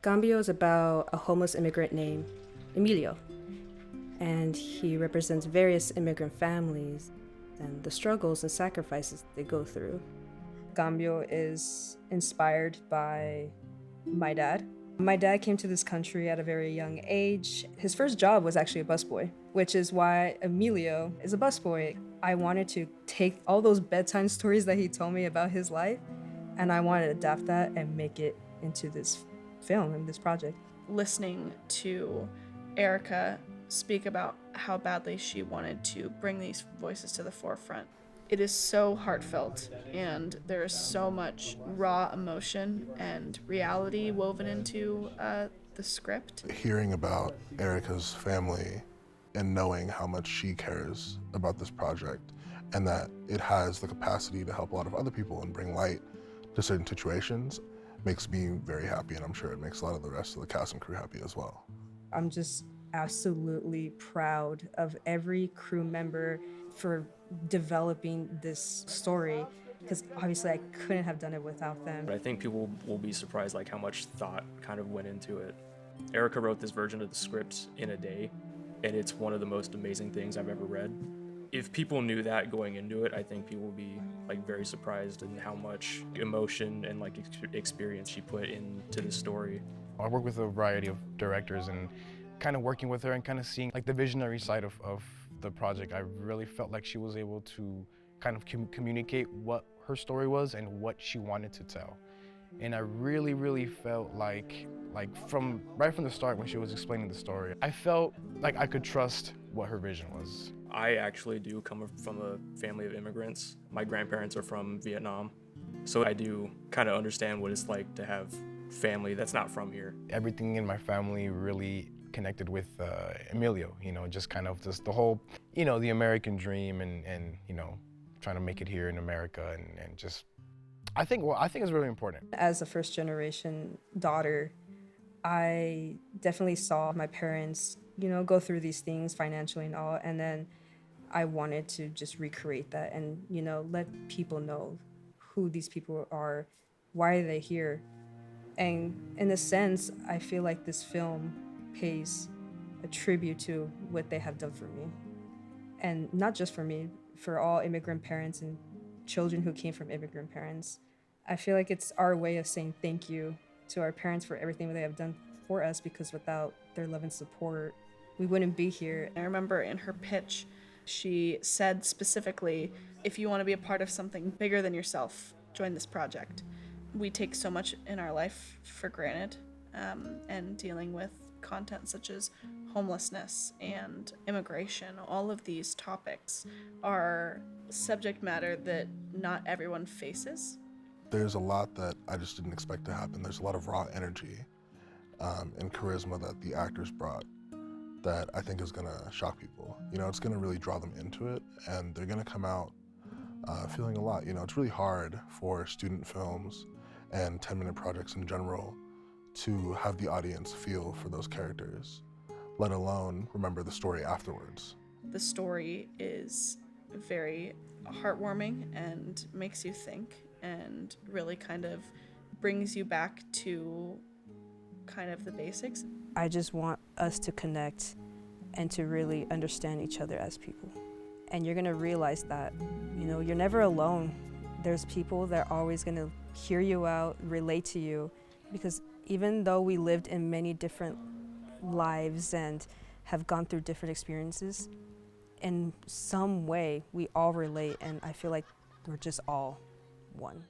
Cambio is about a homeless immigrant named Emilio, and he represents various immigrant families and the struggles and sacrifices they go through. Cambio is inspired by my dad. My dad came to this country at a very young age. His first job was actually a busboy, which is why Emilio is a busboy. I wanted to take all those bedtime stories that he told me about his life, and I wanted to adapt that and make it into this film and this project. Listening to Erika speak about how badly she wanted to bring these voices to the forefront. It is so heartfelt, and there is so much raw emotion and reality woven into the script. Hearing about Erika's family and knowing how much she cares about this project and that it has the capacity to help a lot of other people and bring light to certain situations makes me very happy, and I'm sure it makes a lot of the rest of the cast and crew happy as well. I'm just absolutely proud of every crew member for developing this story, because obviously I couldn't have done it without them. I think people will be surprised like how much thought kind of went into it. Erika wrote this version of the script in a day, and it's one of the most amazing things I've ever read. If people knew that going into it, I think people would be like very surprised in how much emotion and like experience she put into the story. I work with a variety of directors, and kind of working with her and kind of seeing like the visionary side of the project, I really felt like she was able to kind of communicate what her story was and what she wanted to tell. And I really felt like right from the start when she was explaining the story, I felt like I could trust what her vision was. I actually do come from a family of immigrants. My grandparents are from Vietnam, so I do kind of understand what it's like to have family that's not from here. Everything in my family really connected with Emilio, just kind of the whole, the American dream and trying to make it here in America and just, I think it's really important. As a first generation daughter, I definitely saw my parents, go through these things financially and all, and then I wanted to just recreate that and, let people know who these people are, why are they here. And in a sense, I feel like this film pays a tribute to what they have done for me. And not just for me, for all immigrant parents and children who came from immigrant parents. I feel like it's our way of saying thank you to our parents for everything they have done for us, because without their love and support, we wouldn't be here. I remember in her pitch, she said specifically, if you want to be a part of something bigger than yourself, join this project. We take so much in our life for granted, and dealing with content such as homelessness and immigration, all of these topics are subject matter that not everyone faces. There's a lot that I just didn't expect to happen. There's a lot of raw energy and charisma that the actors brought that I think is gonna shock people. It's gonna really draw them into it, and they're gonna come out feeling a lot. It's really hard for student films and 10-minute projects in general to have the audience feel for those characters, let alone remember the story afterwards. The story is very heartwarming and makes you think and really kind of brings you back to kind of the basics. I just want us to connect and to really understand each other as people. And you're gonna realize that, you're never alone. There's people that are always gonna hear you out, relate to you, because even though we lived in many different lives and have gone through different experiences, in some way we all relate, and I feel like we're just all one.